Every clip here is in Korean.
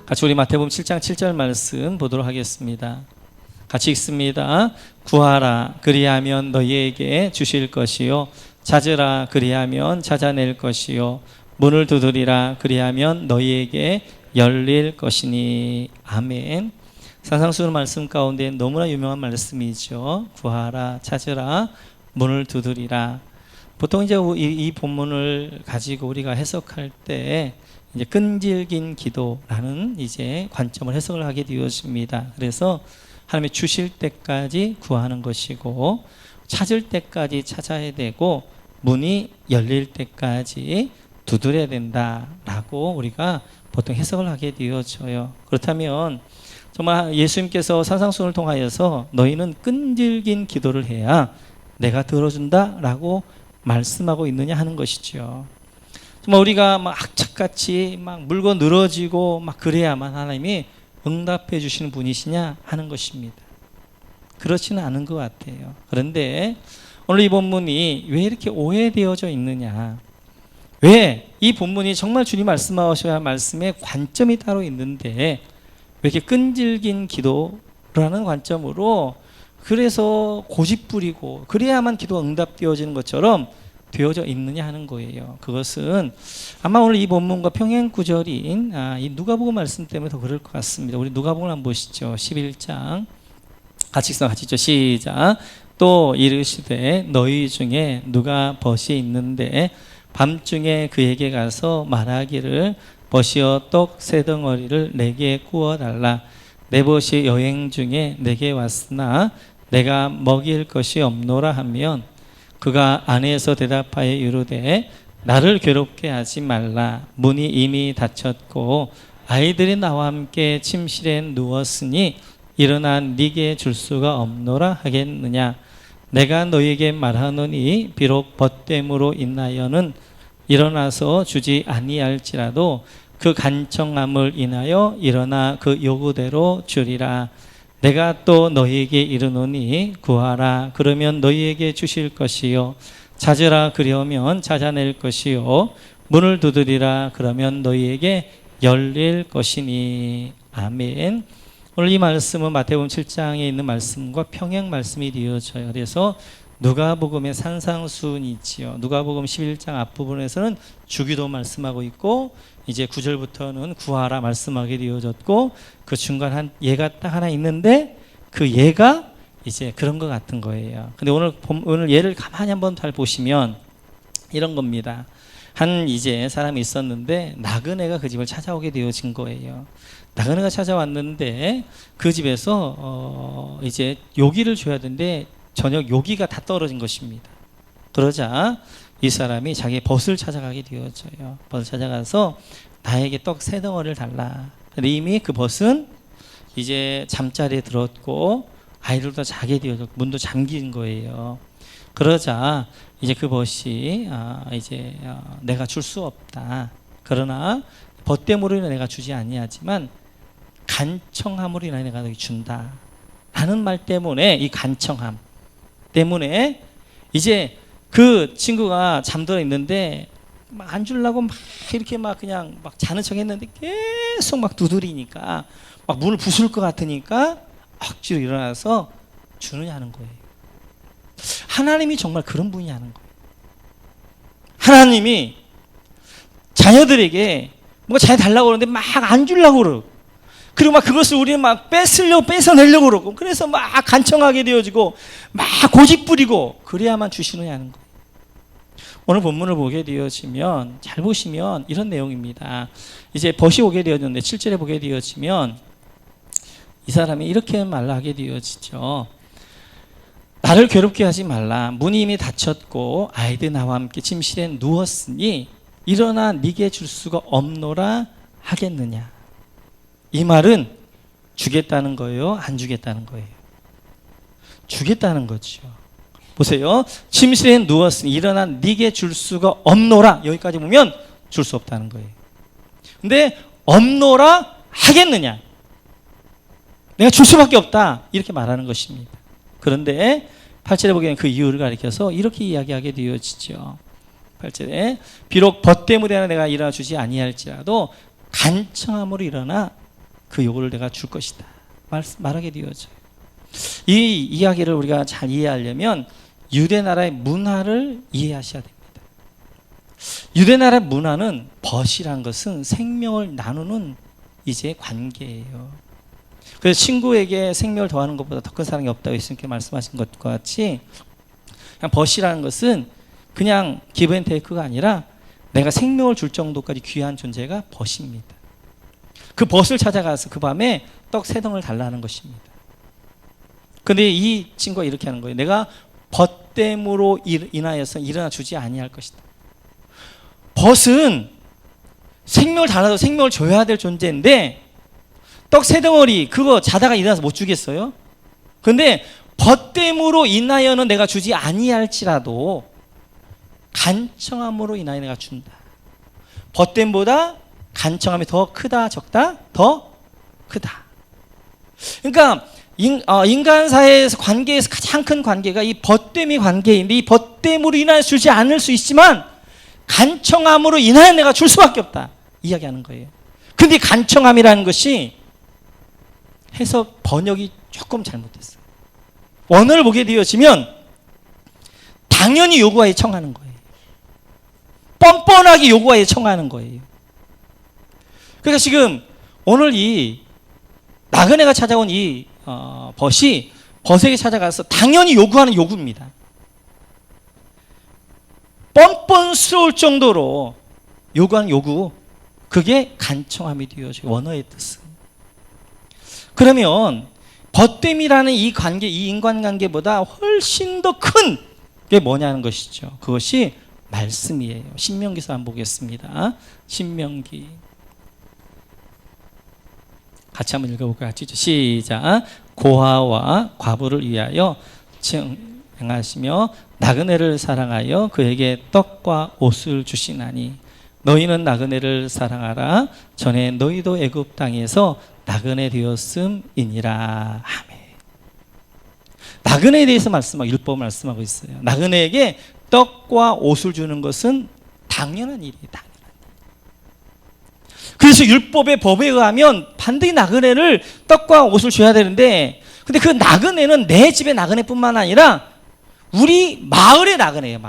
같이 우리 마태복음 7장 7절 말씀 보도록 하겠습니다. 같이 읽습니다. 구하라 그리하면 너희에게 주실 것이요 찾으라 그리하면 찾아낼 것이요 문을 두드리라 그리하면 너희에게 열릴 것이니. 아멘. 산상수훈 말씀 가운데 너무나 유명한 말씀이죠. 구하라 찾으라 문을 두드리라. 보통 이제 이 본문을 가지고 우리가 해석할 때 이제 끈질긴 기도라는 이제 관점을 해석을 하게 되어집니다. 그래서 하나님이 주실 때까지 구하는 것이고 찾을 때까지 찾아야 되고 문이 열릴 때까지 두드려야 된다라고 우리가 보통 해석을 하게 되어져요. 그렇다면 정말 예수님께서 산상수훈을 통하여서 너희는 끈질긴 기도를 해야 내가 들어준다라고 말씀하고 있느냐 하는 것이죠. 정말 우리가 막 악착같이 막 물고 늘어지고 막 그래야만 하나님이 응답해 주시는 분이시냐 하는 것입니다. 그렇지는 않은 것 같아요. 그런데 오늘 이 본문이 왜 이렇게 오해되어져 있느냐, 왜 이 본문이 정말 주님 말씀하셔야 할 말씀에 관점이 따로 있는데 왜 이렇게 끈질긴 기도라는 관점으로 그래서 고집부리고 그래야만 기도가 응답되어지는 것처럼 되어져 있느냐 하는 거예요. 그것은 아마 오늘 이 본문과 평행 구절인 이 누가복음 말씀 때문에 더 그럴 것 같습니다. 우리 누가복음을 한번 보시죠. 11장 같이 읽죠. 시작. 또 이르시되 너희 중에 누가 벗이 있는데 밤중에 그에게 가서 말하기를 벗이여 떡 세 덩어리를 내게 구워달라. 내 벗이 여행 중에 내게 왔으나 내가 먹일 것이 없노라 하면 그가 안에서 대답하여 이르되 나를 괴롭게 하지 말라. 문이 이미 닫혔고 아이들이 나와 함께 침실에 누웠으니 일어나 네게 줄 수가 없노라 하겠느냐. 내가 너희에게 말하노니 비록 벗됨으로 인하여는 일어나서 주지 아니할지라도 그 간청함을 인하여 일어나 그 요구대로 주리라. 내가 또 너희에게 이르노니 구하라 그러면 너희에게 주실 것이요 찾으라 그려면 찾아낼 것이요 문을 두드리라 그러면 너희에게 열릴 것이니. 아멘. 오늘 이 말씀은 마태복음 7장에 있는 말씀과 평행 말씀이 되어져요. 그래서 누가복음의 산상수훈이 있지요. 누가복음 11장 앞부분에서는 주기도 말씀하고 있고 이제 9절부터는 구하라 말씀하게 되어졌고 그 중간 한 예가 딱 하나 있는데 그 예가 이제 그런 것 같은 거예요. 근데 오늘 예를 가만히 한번 잘 보시면 이런 겁니다. 한 이제 사람이 있었는데 나그네가 그 집을 찾아오게 되어진 거예요. 나그네가 찾아왔는데 그 집에서 이제 요기를 줘야 되는데 저녁 요기가 다 떨어진 것입니다. 그러자 이 사람이 자기의 벗을 찾아가게 되어져요. 벗을 찾아가서 나에게 떡 세 덩어리를 달라. 근데 이미 그 벗은 이제 잠자리에 들었고 아이들도 자게 되어졌고 문도 잠긴 거예요. 그러자 이제 그 벗이 내가 줄 수 없다. 그러나 벗 때문에 내가 주지 아니하지만 간청함으로 인하여 내가 너희 준다. 라는 말 때문에 이 간청함 때문에 이제 그 친구가 잠들어 있는데 막 안 주려고 막 이렇게 막 그냥 막 자는 척 했는데 계속 막 두드리니까 막 문을 부술 것 같으니까 억지로 일어나서 주느냐 하는 거예요. 하나님이 정말 그런 분이 하는 거예요. 하나님이 자녀들에게 뭔가 자녀 달라고 그러는데 막 안 주려고 그러고 그리고 막 그것을 우리는 막 뺏어내려고 그러고 그래서 막 간청하게 되어지고 막 고집 부리고 그래야만 주시느냐 하는 거예요. 오늘 본문을 보게 되어지면 잘 보시면 이런 내용입니다. 이제 벗이 오게 되어졌는데 7절에 보게 되어지면 이 사람이 이렇게 말하게 되어지죠. 나를 괴롭게 하지 말라. 문이 이미 닫혔고 아이들 나와 함께 침실에 누웠으니 일어나 네게 줄 수가 없노라 하겠느냐. 이 말은 주겠다는 거예요? 안 주겠다는 거예요? 주겠다는 거죠. 보세요. 침실에 누웠으니 일어나 네게 줄 수가 없노라. 여기까지 보면 줄 수 없다는 거예요. 근데 없노라 하겠느냐. 내가 줄 수밖에 없다. 이렇게 말하는 것입니다. 그런데 8절에 보기에는 그 이유를 가리켜서 이렇게 이야기하게 되어지죠. 8절에 비록 벗 때문에 내가 일어나 주지 아니할지라도 간청함으로 일어나 그 요구를 내가 줄 것이다 말하게 되어져요. 이 이야기를 우리가 잘 이해하려면 유대 나라의 문화를 이해하셔야 됩니다. 유대 나라의 문화는 벗이란 것은 생명을 나누는 이제 관계예요. 그래서 친구에게 생명을 더하는 것보다 더 큰 사랑이 없다고 예수님께 말씀하신 것과 같이 그냥 벗이라는 것은 그냥 기브앤테이크가 아니라 내가 생명을 줄 정도까지 귀한 존재가 벗입니다. 그 벗을 찾아가서 그 밤에 떡 3덩을 달라는 것입니다. 그런데 이 친구가 이렇게 하는 거예요. 내가 벗됨으로 인하여서 일어나 주지 아니할 것이다. 벗은 생명을 달라도 생명을 줘야 될 존재인데 떡 3덩어리 그거 자다가 일어나서 못 주겠어요? 그런데 벗됨으로 인하여는 내가 주지 아니할지라도 간청함으로 인하여 내가 준다. 벗됨보다 간청함이 더 크다 적다? 더 크다. 그러니까 인간 사회에서 관계에서 가장 큰 관계가 이 벗됨의 관계인데 이 벗됨으로 인하여 주지 않을 수 있지만 간청함으로 인하여 내가 줄 수밖에 없다 이야기하는 거예요. 근데 간청함이라는 것이 해석 번역이 조금 잘못됐어요. 원어를 보게 되어지면 당연히 요구하에 청하는 거예요. 뻔뻔하게 요구하에 청하는 거예요. 그러니까 지금 오늘 이 나그네가 찾아온 이 벗이 벗에게 찾아가서 당연히 요구하는 요구입니다. 뻔뻔스러울 정도로 요구하는 요구, 그게 간청함이 되어져요. 원어의 뜻은. 그러면 벗됨이라는 이 관계, 이 인간관계보다 훨씬 더 큰 게 뭐냐는 것이죠. 그것이 말씀이에요. 신명기서 한번 보겠습니다. 신명기 같이 한번 읽어볼까요? 시작. 고아와 과부를 위하여 행하시며 나그네를 사랑하여 그에게 떡과 옷을 주시나니 너희는 나그네를 사랑하라. 전에 너희도 애굽 땅에서 나그네 되었음이니라. 아멘. 나그네에 대해서 말씀하고 율법을 말씀하고 있어요. 나그네에게 떡과 옷을 주는 것은 당연한 일이에요. 당연한 일. 그래서 율법의 법에 의하면 반드시 나그네를 떡과 옷을 줘야 되는데, 근데 그 나그네는 내 집의 나그네뿐만 아니라 우리 마을의 나그네예요.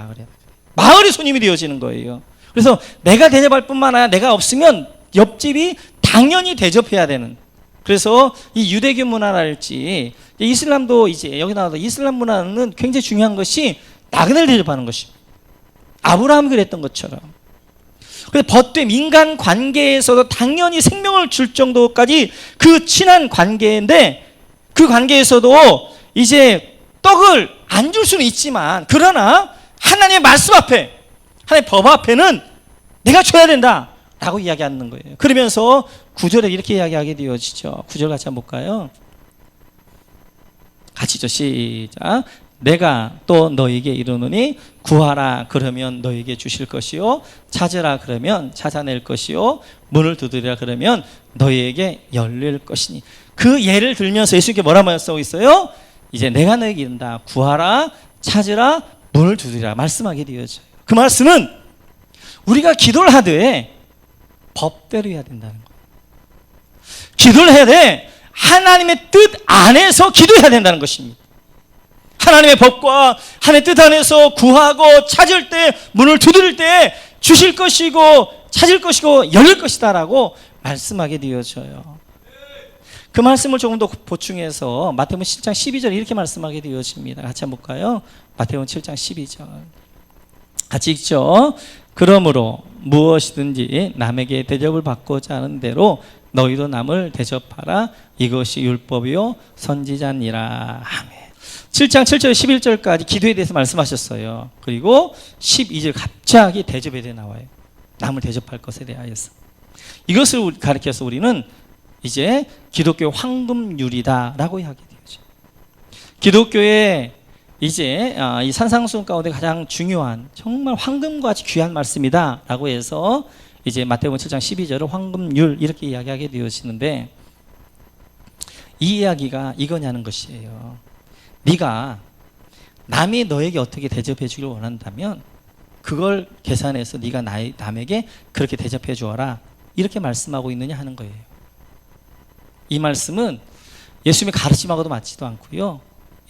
마을의 손님이 되어지는 거예요. 그래서 내가 대접할 뿐만 아니라 내가 없으면 옆집이 당연히 대접해야 되는. 그래서 이 유대교 문화랄지 이슬람도 이제 여기 나와서 이슬람 문화는 굉장히 중요한 것이 나그네를 대접하는 것입니다. 아브라함이 그랬던 것처럼. 그래서 벗됨 인간 관계에서도 당연히 생명을 줄 정도까지 그 친한 관계인데 그 관계에서도 이제 떡을 안 줄 수는 있지만 그러나 하나님의 말씀 앞에 하나님의 법 앞에는 내가 줘야 된다 라고 이야기하는 거예요. 그러면서 9절에 이렇게 이야기하게 되어지죠. 9절 같이 한번 볼까요? 같이죠. 시작. 내가 또 너에게 이르노니 구하라 그러면 너에게 주실 것이요 찾으라 그러면 찾아낼 것이요 문을 두드리라 그러면 너에게 열릴 것이니. 그 예를 들면서 예수님께 뭐라 말씀하고 있어요? 이제 내가 너에게 이른다. 구하라 찾으라 문을 두드리라 말씀하게 되어져요. 그 말씀은 우리가 기도를 하되 법대로 해야 된다는 거예요. 기도를 해야 돼. 하나님의 뜻 안에서 기도해야 된다는 것입니다. 하나님의 법과 하나님의 뜻 안에서 구하고 찾을 때 문을 두드릴 때 주실 것이고 찾을 것이고 열릴 것이다 라고 말씀하게 되어져요. 그 말씀을 조금 더 보충해서 마태복음 7장 12절 이렇게 말씀하게 되어집니다. 같이 한번 볼까요? 마태복음 7장 12절 같이 읽죠. 그러므로 무엇이든지 남에게 대접을 받고자 하는 대로 너희도 남을 대접하라. 이것이 율법이요 선지자니라. 아멘. 7장 7절 11절까지 기도에 대해서 말씀하셨어요. 그리고 12절 갑자기 대접에 대해 나와요. 남을 대접할 것에 대하여서. 이것을 가리켜서 우리는 이제 기독교 황금률이다라고 하게 되죠. 기독교의 이제 이 산상수훈 가운데 가장 중요한 정말 황금같이 귀한 말씀이다라고 해서 이제 마태복음 7장 12절을 황금률 이렇게 이야기하게 되어지는데 이 이야기가 이거냐는 것이에요. 네가 남이 너에게 어떻게 대접해 주길 원한다면 그걸 계산해서 네가 남에게 그렇게 대접해 주어라 이렇게 말씀하고 있느냐 하는 거예요. 이 말씀은 예수님의 가르침하고도 맞지도 않고요.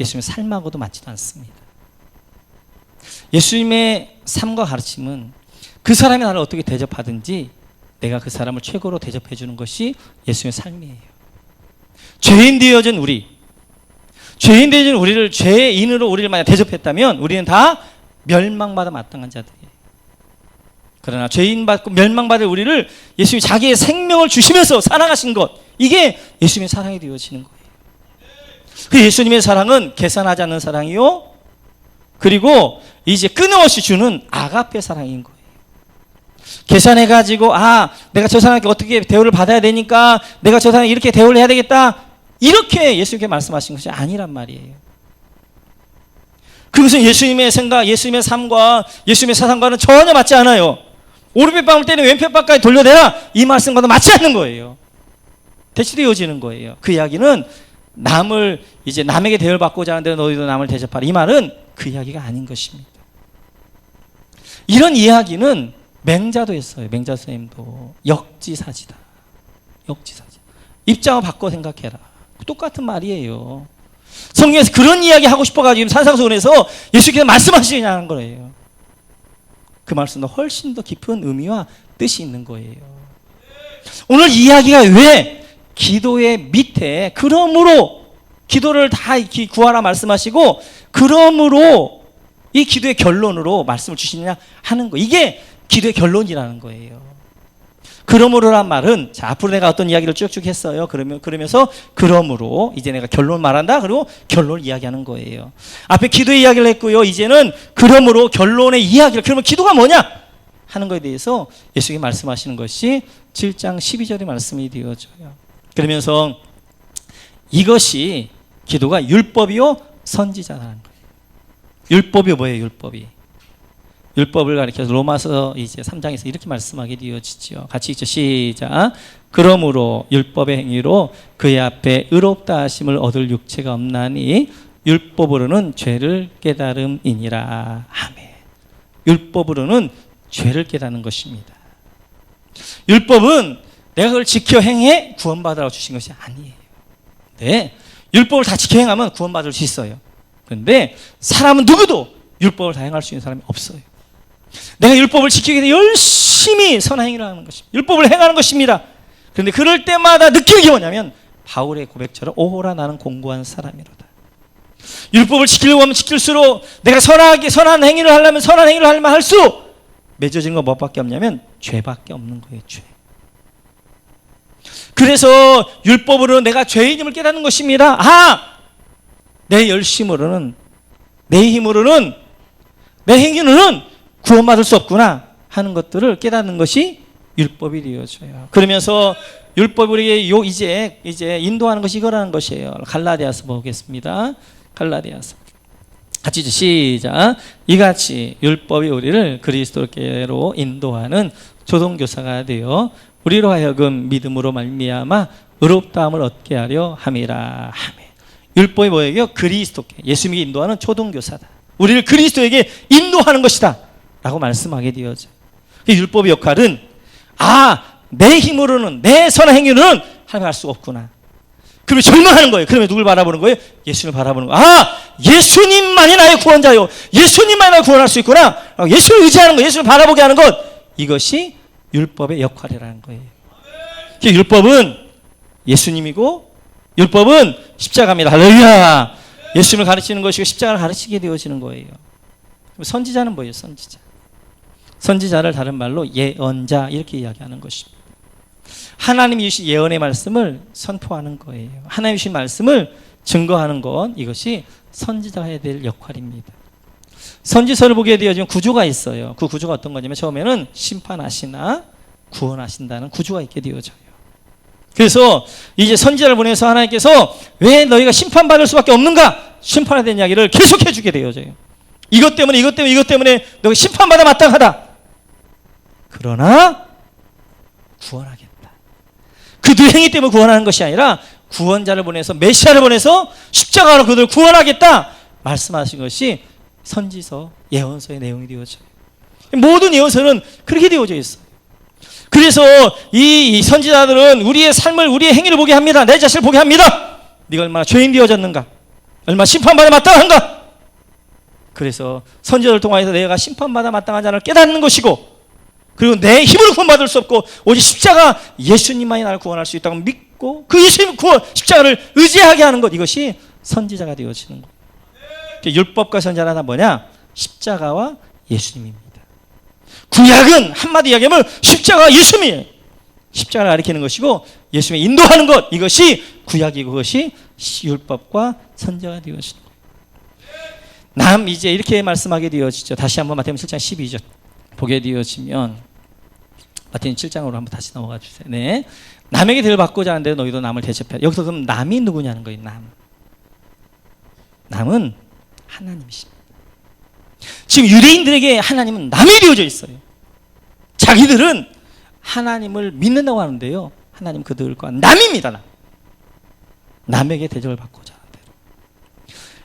예수님의 삶하고도 맞지도 않습니다. 예수님의 삶과 가르침은 그 사람이 나를 어떻게 대접하든지 내가 그 사람을 최고로 대접해 주는 것이 예수님의 삶이에요. 죄인 되어진 우리를 죄인으로 우리를 만약 대접했다면 우리는 다 멸망받아 마땅한 자들이에요. 그러나 죄인 받고 멸망받을 우리를 예수님이 자기의 생명을 주시면서 사랑하신 것, 이게 예수님의 사랑이 되어지는 거예요. 그 예수님의 사랑은 계산하지 않는 사랑이요, 그리고 이제 끊임없이 주는 아가페 사랑인 거예요. 계산해가지고 내가 저 사람에게 어떻게 대우를 받아야 되니까 내가 저 사람에게 이렇게 대우를 해야 되겠다, 이렇게 예수님께 말씀하신 것이 아니란 말이에요. 그것은 예수님의 생각, 예수님의 삶과 예수님의 사상과는 전혀 맞지 않아요. 오른편방울 때는 왼편방울까지 돌려내라, 이 말씀과도 맞지 않는 거예요. 대치되어지는 거예요. 그 이야기는 남에게 대우를 받고자 하는데 너희도 남을 대접하라, 이 말은 그 이야기가 아닌 것입니다. 이런 이야기는 맹자도 했어요. 맹자 선생님도 역지사지다. 입장을 바꿔 생각해라. 똑같은 말이에요. 성경에서 그런 이야기 하고 싶어가지고 산상수훈에서 예수께서 말씀하시냐는 거예요. 그 말씀도 훨씬 더 깊은 의미와 뜻이 있는 거예요. 오늘 이야기가 왜 기도의 밑에 그러므로 기도를 다 구하라 말씀하시고 그러므로 이 기도의 결론으로 말씀을 주시느냐 하는 거, 이게 기도의 결론이라는 거예요. 그러므로란 말은, 자, 앞으로 내가 어떤 이야기를 쭉쭉 했어요. 그러면서 그러므로 이제 내가 결론 말한다. 그리고 결론을 이야기하는 거예요. 앞에 기도의 이야기를 했고요. 이제는 그러므로 결론의 이야기를, 그러면 기도가 뭐냐 하는 것에 대해서 예수님이 말씀하시는 것이 7장 12절의 말씀이 되어져요. 그러면서 이것이 기도가 율법이요 선지자라는 거예요. 율법이 뭐예요? 율법을 가리켜서 로마서 이제 3장에서 이렇게 말씀하게 되어지죠. 같이 읽죠. 시작. 그러므로 율법의 행위로 그의 앞에 의롭다 하심을 얻을 육체가 없나니 율법으로는 죄를 깨달음이니라. 아멘. 율법으로는 죄를 깨닫는 것입니다. 율법은 내가 그걸 지켜 행해 구원받으라고 주신 것이 아니에요. 네, 율법을 다 지켜 행하면 구원받을 수 있어요. 그런데 사람은 누구도 율법을 다 행할 수 있는 사람이 없어요. 내가 율법을 지키기 위해 열심히 선한 행위를 하는 것입니다. 율법을 행하는 것입니다. 그런데 그럴 때마다 느끼는 게 뭐냐면 바울의 고백처럼 오호라 나는 공고한 사람이로다. 율법을 지키려고 하면 지킬수록 내가 선한 행위를 하려면 선한 행위를 하려면 할수록 맺어진 건 뭐밖에 없냐면 죄밖에 없는 거예요. 죄. 그래서 율법으로 내가 죄인임을 깨닫는 것입니다. 내 열심으로는, 내 힘으로는, 내 행위로는 구원받을 수 없구나 하는 것들을 깨닫는 것이 율법이 되어져요. 그러면서 율법이 우리에게 이제 인도하는 것이 이거라는 것이에요. 갈라디아서 보겠습니다. 갈라디아서 같이 시작. 이같이 율법이 우리를 그리스도께로 인도하는 조동교사가 되어 우리로 하여금 믿음으로 말미암아 의롭다함을 얻게 하려 함이라. 아멘. 율법이 뭐예요? 그리스도께, 예수님이 인도하는 초동교사다. 우리를 그리스도에게 인도하는 것이다 라고 말씀하게 되어져요. 율법의 역할은 내 힘으로는, 내 선한 행위로는 하나님 할 수가 없구나. 그러면 절망하는 거예요. 그러면 누굴 바라보는 거예요? 예수님을 바라보는 거예요. 예수님만이 나의 구원자요, 예수님만이 나를 구원할 수 있구나. 예수를 의지하는 거, 예수를 바라보게 하는 것, 이것이 율법의 역할이라는 거예요. 율법은 예수님이고 율법은 십자가입니다. 할렐루야. 예수님을 가르치는 것이고 십자가를 가르치게 되어지는 거예요. 그럼 선지자는 뭐예요? 선지자를 다른 말로 예언자 이렇게 이야기하는 것입니다. 하나님이 주신 예언의 말씀을 선포하는 거예요. 하나님이 주신 말씀을 증거하는 것, 이것이 선지자가 해야 될 역할입니다. 선지서를 보게 되어지면 구조가 있어요. 그 구조가 어떤 거냐면 처음에는 심판하시나 구원하신다는 구조가 있게 되어져요. 그래서 이제 선지자를 보내서 하나님께서 왜 너희가 심판받을 수밖에 없는가? 심판에 대한 이야기를 계속해 주게 되어져요. 이것 때문에 너희가 심판받아 마땅하다. 그러나 구원하겠다. 그 두 행위 때문에 구원하는 것이 아니라 구원자를 보내서, 메시아를 보내서 십자가로 그들을 구원하겠다 말씀하신 것이 선지서, 예언서의 내용이 되어져요. 모든 예언서는 그렇게 되어져 있어요. 그래서 이 선지자들은 우리의 삶을, 우리의 행위를 보게 합니다. 내 자신을 보게 합니다. 네가 얼마나 죄인 되어졌는가, 얼마나 심판받아 마땅한가. 그래서 선지자를 통하여서 내가 심판받아 마땅한 자를 깨닫는 것이고, 그리고 내 힘으로 구원받을 수 없고 오직 십자가 예수님만이 나를 구원할 수 있다고 믿고 그 예수님 구원 십자가를 의지하게 하는 것, 이것이 선지자가 되어지는 거예요. 율법과 선지자는 다 뭐냐? 십자가와 예수님입니다. 구약은 한마디 이야기하면 십자가와 예수님이에요. 십자가를 가리키는 것이고 예수님을 인도하는 것, 이것이 구약이고 그것이 율법과 선지자가 되어지는 거예요. 이제 이렇게 말씀하게 되어지죠. 다시 한번 마태복음 7장 12절 보게 되어지면, 마태복음 7장으로 한번 다시 넘어가 주세요. 네. 남에게 대를 받고자 하는데 너희도 남을 대접해. 여기서 그럼 남이 누구냐는 거예요. 남은 하나님이십니다. 지금 유대인들에게 하나님은 남이 되어져 있어요. 자기들은 하나님을 믿는다고 하는데요, 하나님 그들과 남입니다. 남에게 대접을 받고자 하는 대로.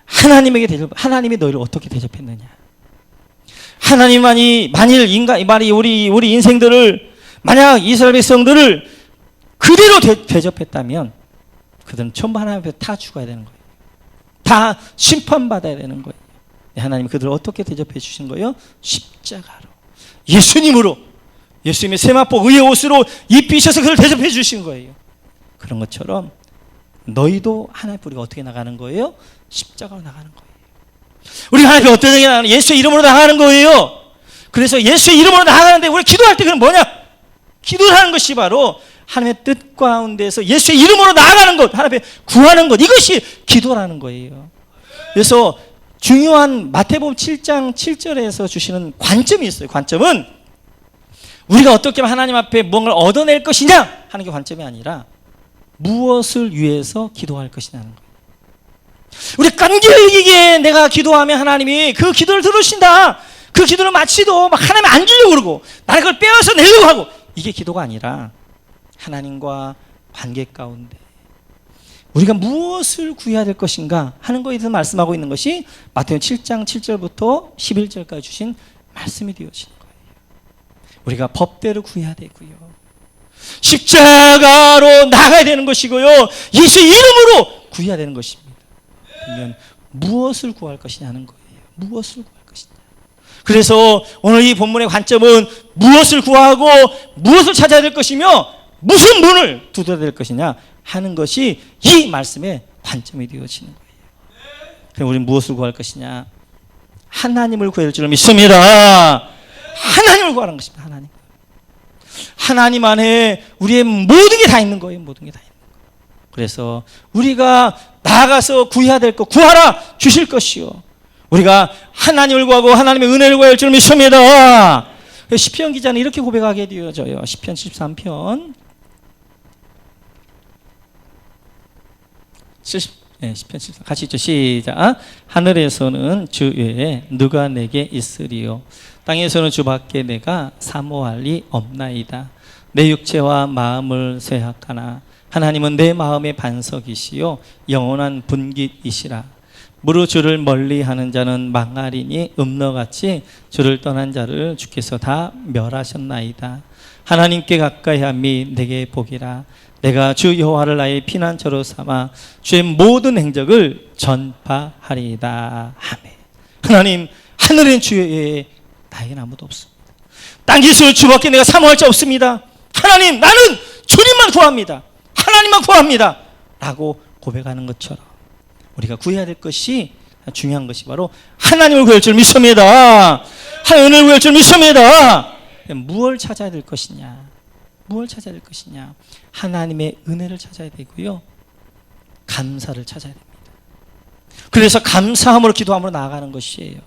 하나님에게 하나님이 너희를 어떻게 대접했느냐? 하나님만이 만일 우리 인생들을, 만약 이스라엘 백성들을 그대로 대접했다면 그들은 전부 하나님 앞에 다 죽어야 되는 거예요. 다 심판받아야 되는 거예요. 하나님이 그들을 어떻게 대접해 주신 거예요? 십자가로, 예수님으로, 예수님의 세마포 의의 옷으로 입히셔서 그들을 대접해 주신 거예요. 그런 것처럼 너희도 하나님 우리가 어떻게 나가는 거예요? 십자가로 나가는 거예요. 우리가 하나님 어떻게 나가는, 예수의 이름으로 나가는 거예요. 그래서 예수의 이름으로 나가는데 우리 기도할 때 그건 뭐냐? 기도를 하는 것이 바로 하나님의 뜻 가운데서 예수의 이름으로 나아가는 것, 하나님 앞에 구하는 것, 이것이 기도라는 거예요. 그래서 중요한 마태복음 7장 7절에서 주시는 관점이 있어요. 관점은 우리가 어떻게 하면 하나님 앞에 무언가를 얻어낼 것이냐 하는 게 관점이 아니라 무엇을 위해서 기도할 것이냐는 거예요. 우리 깐길기게 내가 기도하면 하나님이 그 기도를 들으신다, 그 기도를 마치도 막 하나님 안 주려고 그러고 나를 그걸 빼앗아 내려고 하고, 이게 기도가 아니라 하나님과 관계 가운데 우리가 무엇을 구해야 될 것인가 하는 것에 대해서 말씀하고 있는 것이 마태복음 7장 7절부터 11절까지 주신 말씀이 되어지는 거예요. 우리가 법대로 구해야 되고요, 십자가로 나가야 되는 것이고요, 예수 이름으로 구해야 되는 것입니다. 그러면 무엇을 구할 것이냐는 거예요. 무엇을 구할 것이냐. 그래서 오늘 이 본문의 관점은 무엇을 구하고 무엇을 찾아야 될 것이며 무슨 문을 두드려야 될 것이냐 하는 것이 이 말씀의 관점이 되어지는 거예요. 그럼 우리는 무엇을 구할 것이냐? 하나님을 구할 줄 믿습니다. 하나님을 구하는 것입니다. 하나님 안에 우리의 모든 게 다 있는 거예요. 모든 게 다 있는 거예요. 그래서 우리가 나아가서 구해야 될 것 구하라 주실 것이요, 우리가 하나님을 구하고 하나님의 은혜를 구할 줄 믿습니다. 시편 기자는 이렇게 고백하게 되어져요. 시편 73편 10편 73 같이 있죠. 시작. 하늘에서는 주 외에 누가 내게 있으리요, 땅에서는 주밖에 내가 사모할 리 없나이다. 내 육체와 마음을 쇠약하나 하나님은 내 마음의 반석이시요 영원한 분깃이시라. 무릇 주를 멀리하는 자는 망하리니 음너같이 주를 떠난 자를 주께서 다 멸하셨나이다. 하나님께 가까이함이 내게 복이라. 내가 주 여호와를 나의 피난처로 삼아 주의 모든 행적을 전파하리이다. 아멘. 하나님, 하늘엔 주의 나에게는 아무도 없습니다. 땅 기술 주밖에 내가 사모할 자 없습니다. 하나님, 나는 주님만 구합니다. 하나님만 구합니다 라고 고백하는 것처럼 우리가 구해야 될 것이, 중요한 것이 바로 하나님을 구할 줄 믿습니다. 하나님을 구할 줄 믿습니다. 무엇을 찾아야 될 것이냐? 무엇을 찾아야 될 것이냐? 하나님의 은혜를 찾아야 되고요, 감사를 찾아야 됩니다. 그래서 감사함으로 기도함으로 나아가는 것이에요.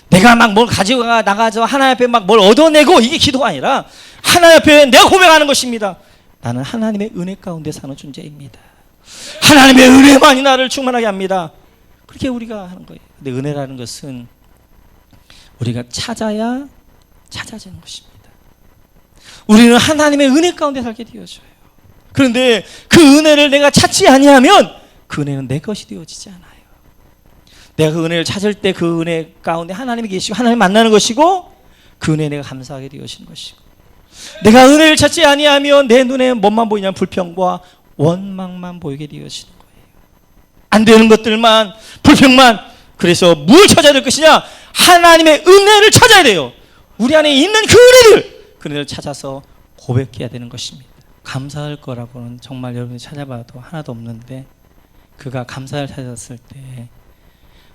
내가 막 뭘 가지고 나가서 하나님 앞에 막 뭘 얻어내고, 이게 기도가 아니라 하나님 앞에 내가 고백하는 것입니다. 나는 하나님의 은혜 가운데 사는 존재입니다. 하나님의 은혜만이 나를 충만하게 합니다. 그렇게 우리가 하는 거예요. 근데 은혜라는 것은 우리가 찾아야 찾아지는 것입니다. 우리는 하나님의 은혜 가운데 살게 되어져요. 그런데 그 은혜를 내가 찾지 아니하면 그 은혜는 내 것이 되어지지 않아요. 내가 그 은혜를 찾을 때 그 은혜 가운데 하나님이 계시고 하나님 만나는 것이고, 그 은혜에 내가 감사하게 되어지는 것이고, 내가 은혜를 찾지 아니하면 내 눈에 뭐만 보이냐? 불평과 원망만 보이게 되어지는 거예요. 안 되는 것들만, 불평만. 그래서 뭘 찾아야 될 것이냐? 하나님의 은혜를 찾아야 돼요. 우리 안에 있는 그 은혜를 찾아서 고백해야 되는 것입니다. 감사할 거라고는 정말 여러분이 찾아봐도 하나도 없는데, 그가 감사를 찾았을 때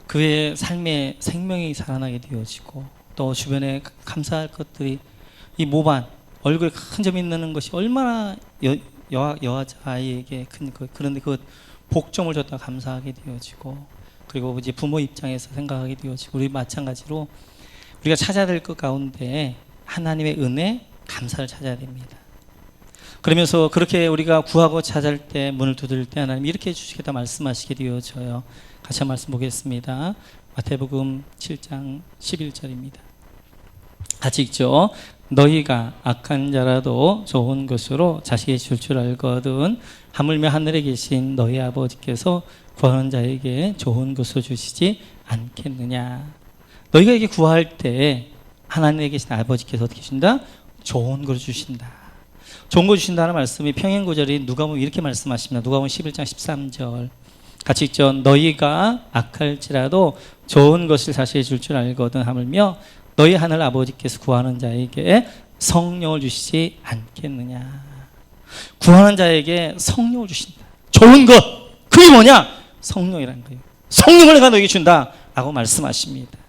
그의 삶에 생명이 살아나게 되어지고, 또 주변에 감사할 것들이, 이 모반 얼굴에 큰 점이 있는 것이 얼마나 여자아이에게 큰 그런데 그 복점을 줬다 감사하게 되어지고, 그리고 이제 부모 입장에서 생각하게 되어지고, 우리 마찬가지로 우리가 찾아야 될 것 가운데 하나님의 은혜, 감사를 찾아야 됩니다. 그러면서 그렇게 우리가 구하고 찾을 때, 문을 두드릴 때 하나님 이렇게 해주시겠다 말씀하시게 되어져요. 같이 한 말씀 보겠습니다. 마태복음 7장 11절입니다. 같이 읽죠. 너희가 악한 자라도 좋은 것으로 자식이 줄 알거든 하물며 하늘에 계신 너희 아버지께서 구하는 자에게 좋은 것을 주시지 않겠느냐. 너희가 이게 구할 때 하나님에 계신 아버지께서 어떻게 주신다? 좋은 걸 주신다. 좋은 거 주신다는 말씀이 평행구절이 누가복음 이렇게 말씀하십니다. 누가복음 11장 13절 같이 읽죠. 너희가 악할지라도 좋은 것을 자식이 줄 알거든 하물며 너희 하늘 아버지께서 구하는 자에게 성령을 주시지 않겠느냐. 구하는 자에게 성령을 주신다. 좋은 것, 그게 뭐냐? 성령이라는 거예요. 성령을 내가 너에게 준다 라고 말씀하십니다.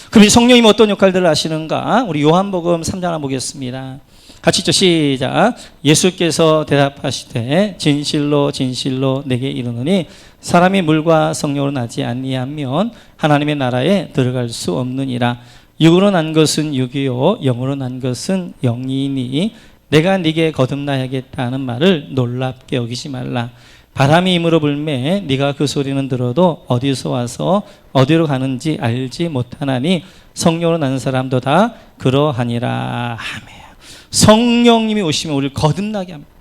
그럼 이 성령님이 어떤 역할들을 하시는가? 우리 요한복음 3장 한번 보겠습니다. 같이 읽죠. 시작. 예수께서 대답하시되 진실로 진실로 내게 이르노니 사람이 물과 성령으로 나지 아니하면 하나님의 나라에 들어갈 수 없느니라. 육으로 난 것은 육이요 영으로 난 것은 영이니 내가 네게 거듭나야겠다는 말을 놀랍게 여기지 말라. 바람이 힘으로 불매 네가 그 소리는 들어도 어디서 와서 어디로 가는지 알지 못하나니 성령으로 난 사람도 다 그러하니라. 아멘. 성령님이 오시면 우리를 거듭나게 합니다.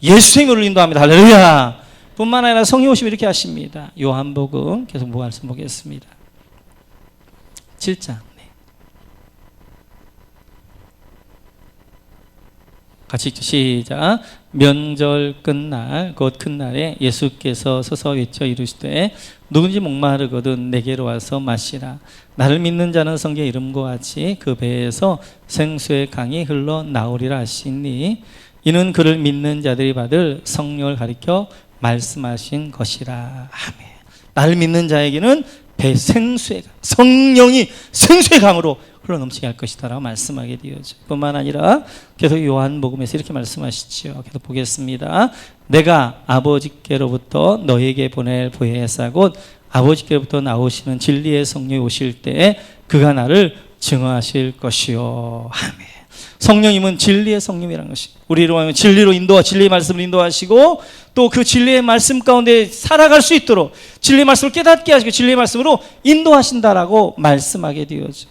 예수의 이름으로 인도합니다. 할렐루야. 뿐만 아니라 성령 오시면 이렇게 하십니다. 요한복음 계속 말씀 보겠습니다. 7장 같이 읽죠. 시작. 명절 끝날 곧 큰 날에 예수께서 서서 외쳐 이르시되 누군지 목마르거든 내게로 와서 마시라. 나를 믿는 자는 성경의 이름과 같이 그 배에서 생수의 강이 흘러나오리라 하시니 이는 그를 믿는 자들이 받을 성령을 가리켜 말씀하신 것이라. 아멘. 나를 믿는 자에게는 배 생수의 강, 성령이 생수의 강으로 흘러넘치게 할 것이다 라고 말씀하게 되어져. 뿐만 아니라 계속 요한복음에서 이렇게 말씀하시죠. 계속 보겠습니다. 내가 아버지께로부터 너에게 보낼 보혜사 곧 아버지께로부터 나오시는 진리의 성령이 오실 때 그가 나를 증언하실 것이요. 아멘. 성령님은 진리의 성령이라는 것이 우리로 하면 진리로 진리의 말씀을 인도하시고 또 그 진리의 말씀 가운데 살아갈 수 있도록 진리의 말씀을 깨닫게 하시고 진리의 말씀으로 인도하신다라고 말씀하게 되어져.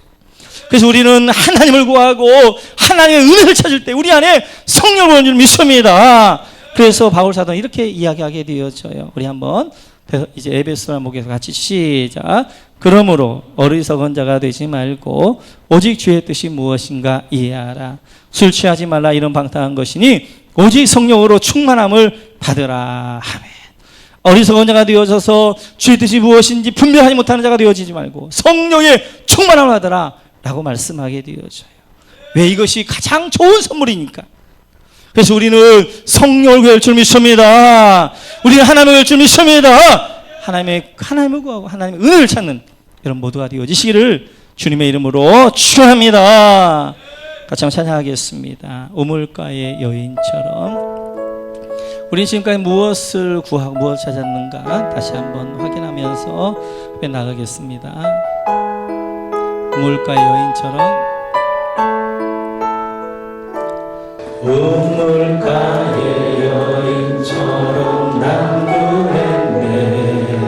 그래서 우리는 하나님을 구하고 하나님의 은혜를 찾을 때 우리 안에 성령을 보는 줄 믿습니다. 그래서 바울 사도는 이렇게 이야기하게 되어져요. 우리 한번 이제 에베소서 목에서 같이 시작. 그러므로 어리석은 자가 되지 말고 오직 주의 뜻이 무엇인가 이해하라. 술 취하지 말라 이런 방탕한 것이니 오직 성령으로 충만함을 받으라. 아멘. 어리석은 자가 되어져서 주의 뜻이 무엇인지 분별하지 못하는 자가 되어지지 말고 성령의 충만함을 받으라 라고 말씀하게 되어져요. 왜? 이것이 가장 좋은 선물이니까. 그래서 우리는 성령을 구할 줄 믿습니다. 우리는 하나님을 구할 줄 믿습니다. 하나님을 구하고 하나님의 은혜를 찾는 여러분 모두가 되어지시기를 주님의 이름으로 축원합니다. 같이 한번 찬양하겠습니다. 우물가의 여인처럼. 우리 지금까지 무엇을 구하고 무엇을 찾았는가 다시 한번 확인하면서 나가겠습니다. 우물가의 여인처럼. 우물가의 여인처럼 난 구했네.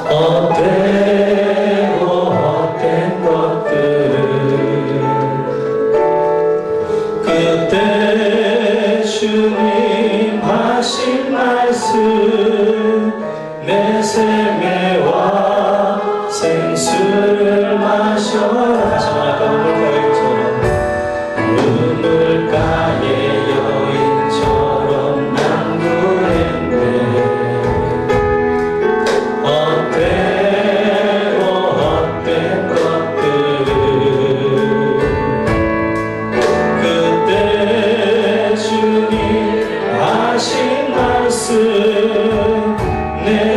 헛되고 헛된 것들을 그때 주님 하신 말씀 내 생애와 생수를 마셔라. 다시 한번 우물가의 여인처럼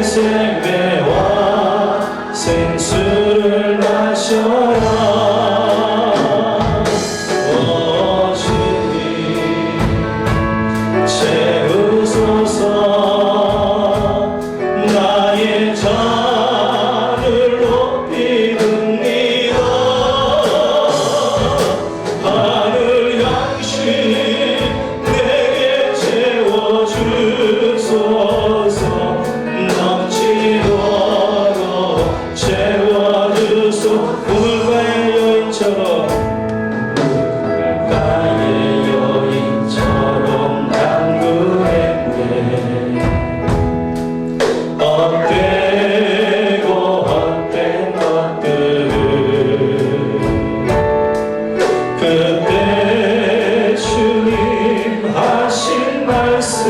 생매와 생수를 마셔라. 오 주님 채우소서. 나의 잔을 높이 듭니다. 하늘 양식 내게 채워주소서. 넘치도록 채워주소. 물가의 여인처럼 물가의 여인처럼 간구했네. 헛되고 헛된 것들을 그때 주님 하신 말씀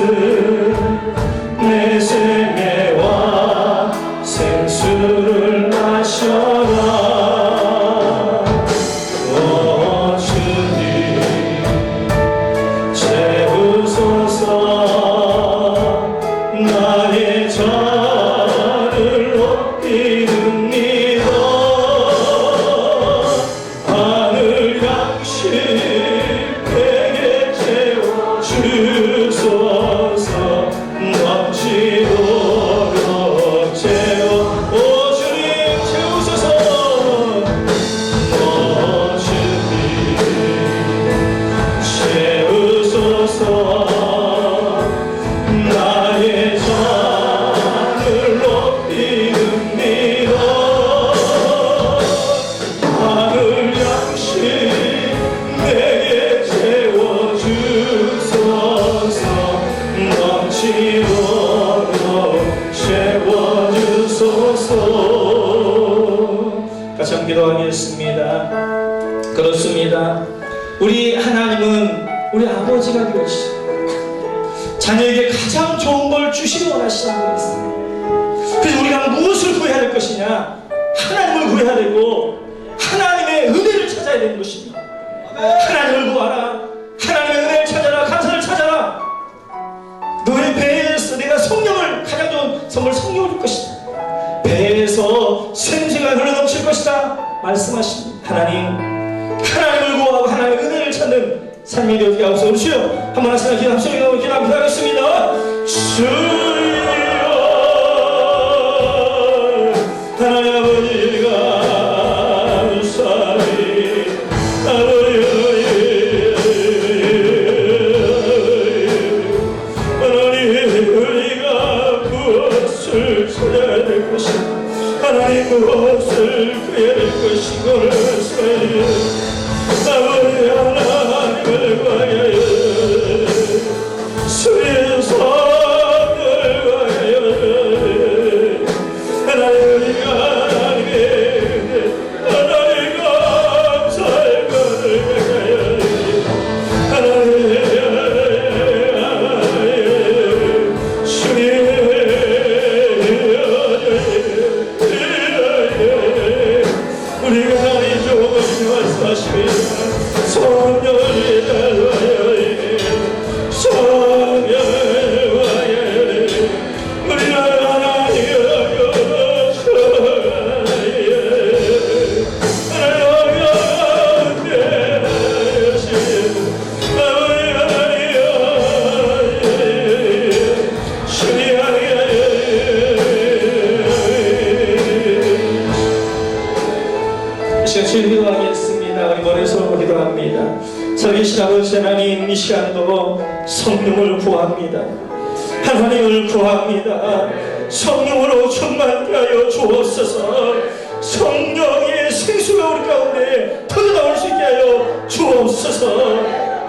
내 생애와 생수를 마셔라. 오 주님 채우소서. 나의 잔을 높이 듭니다. 하늘 양식 내게 채워주소서. 넘치도록 채워. 오 주님 채우소서. 오 주님 채우소서. 나의 잔을 높이 듭니다. 하늘 양식 내게 채워주소서. 넘치도록 채워주소서. 같이 한번 기도하겠습니다. 그렇습니다. 우리 하나님은 우리 아버지가 되시죠. 자녀에게 가장 좋은 걸 주시기 원하시는 분이 있습니다. 그래서 우리가 무엇을 구해야 될 것이냐? 하나님을 구해야 되고 하나님의 은혜를 찾아야 되는 것입니다. 하나님을 구하라. 하나님의 은혜를 찾아라. 감사를 찾아라. 너의 배에서 내가 성령을 가장 좋은 선물 성령을 줄 것이다. 배에서 생수가 흘러넘칠 것이다 말씀하십니다. 하나님을 구하고 하나님의 은혜를 찾는 삶이 되게 하옵소서. 우리 주여 한번 하시나 기도합시다. 기도하겠습니다. 주여 하나님 아버지가 사리 아버지 하나님 우리가 무엇을 찾아야 될 것인가. 하나님 무엇을 구해야 될 것인가를 아버지 하나님을 구하여 주의 성을 구하여 하나님 우리가 하나님 감사의 것을 구하여 하나님 우리가 하나님 좋은 말씀하시며 성령을 달라요. 성령을 와요. 우리가 하나님을 기도하겠습니다. 우리 머리에서 기도합니다. 살아계신 아버지 하나님, 이 시간도 성령을 구합니다. 하나님을 구합니다. 성령으로 충만케 하여 주옵소서. 성령의 생수가 우리 가운데 터져나올 수 있게 하여 주옵소서.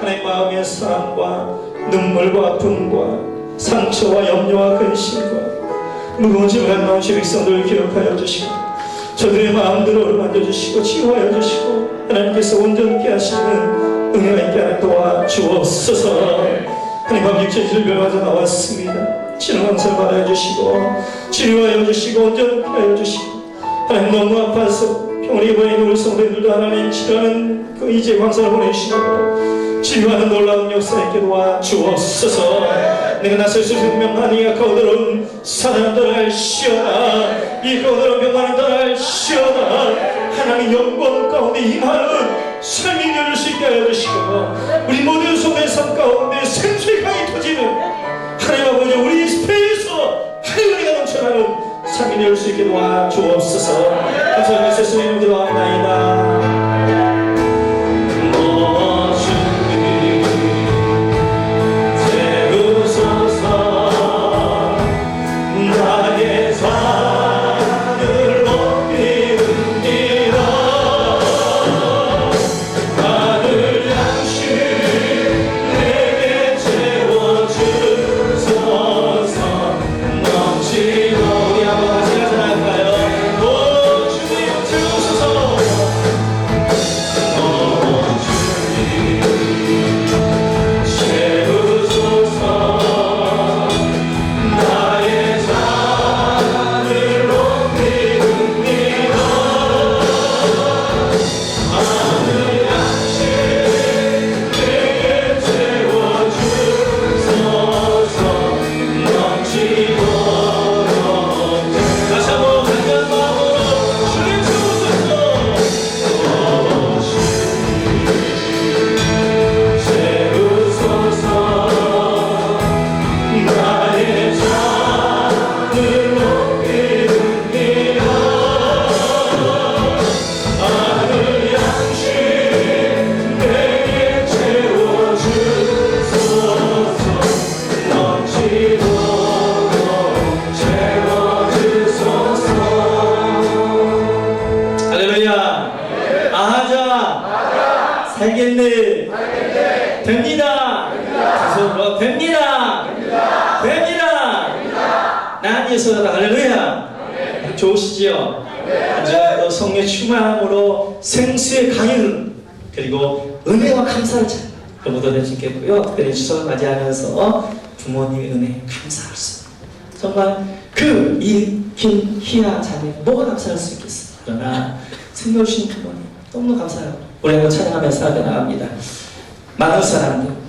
하나님 마음의 사랑과 눈물과 아픔과 상처와 염려와 근심과 무거운 짐을 가진 주의 백성들을 기억하여 주시고 저들의 마음들을 만져주시고 치유하여 주시고 하나님께서 온전케 하시는 은혜가 있게 하여 도와주옵소서. 하나님 밥 육체질을 배워서 나왔습니다. 치료 감사를 받아여 주시고 치료하여 주시고 온전케 하여 주시고 하나님 너무 아파서 병을 입어야 우리 성도님들도 하나님 치료하는 그 이제 광사를 보내주시고 치유하는 놀라운 역사 있게 도와주옵소서. 내가 나설 수 있는 명하니가 가운데로 사단은 떠날시어다. 이 가운데로 명하는 떠날시어다. 하나님 영광 가운데 임하는 삶이 열릴 수 있게 하여 주시고, 우리 모든 속의 삶 가운데 생수의 강이 터지는 하나님 아버지, 우리 스페이스에서 하나님의 넘쳐나는 삶이 열릴 수 있게 도와주옵소서. 감사합니다. 예수님 기도합니다. 살겠네. 됩니다. 됩니다. 난 예수다. 할렐루야. 좋으시지요? 이제 성령 충만함으로 생수의 강을, 그리고 은혜와 감사를 모두 되시겠고요. 특별히 추석을 맞이하면서 부모님의 은혜 감사할 수, 정말 이 김희아 자매 뭐가 감사할 수 있겠어요. 그러나 생겨주신 부모님 너무 감사하고 우리 한번 찬양하면서 하게 나갑니다. 많은 사람들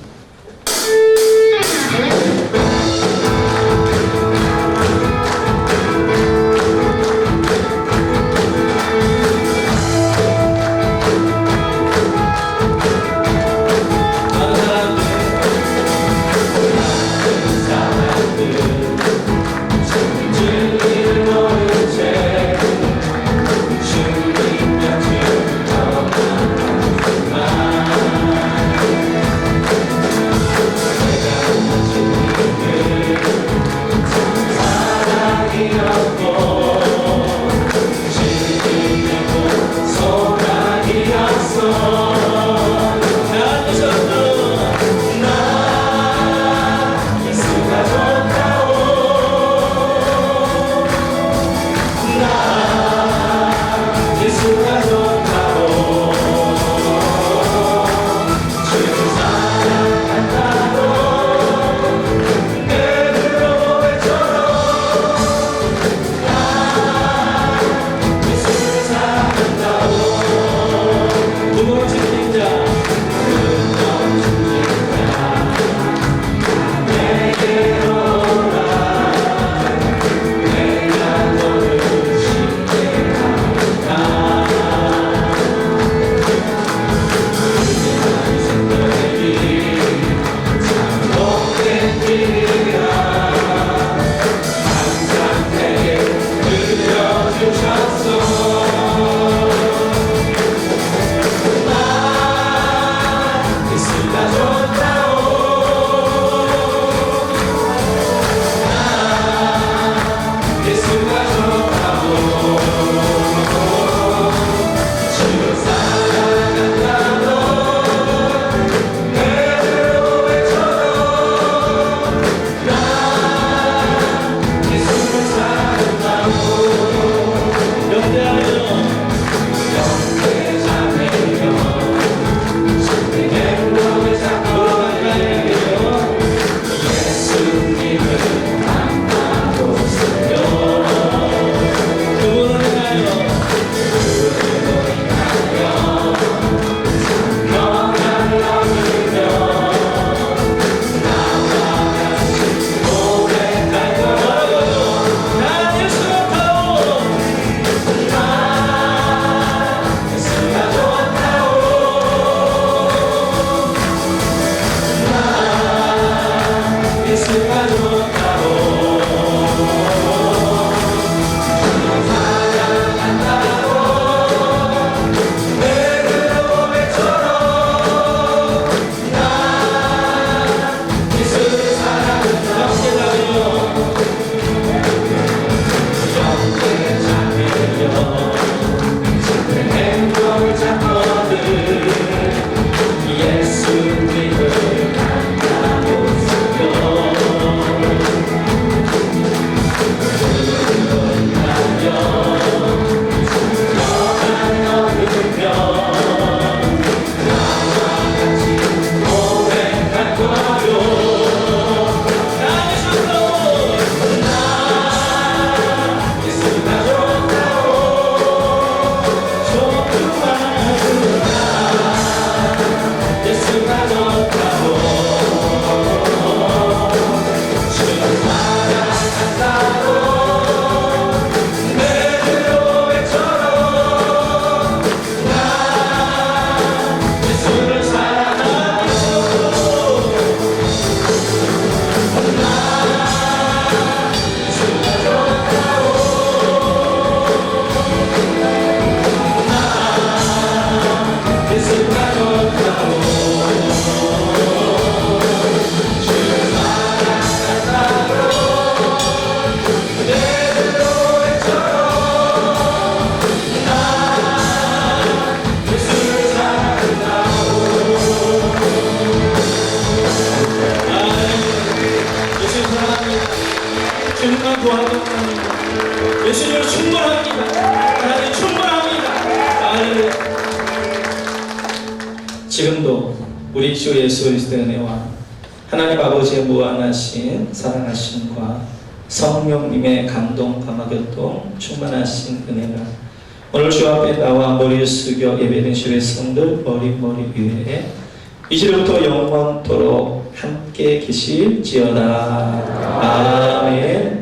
구하옵나니 예수님은 충분합니다. 하나님 충분합니다. 할렐루야. 지금도 우리 주 예수 그리스도의 은혜와 하나님 아버지의 무한하신 사랑하심과 성령님의 감동 감화교통 충만하신 은혜가 오늘 주 앞에 나와 머리를 숙여 예배된 주의 성들 머리 위에 이제부터 영원토록 함께 계실지어다. 아멘.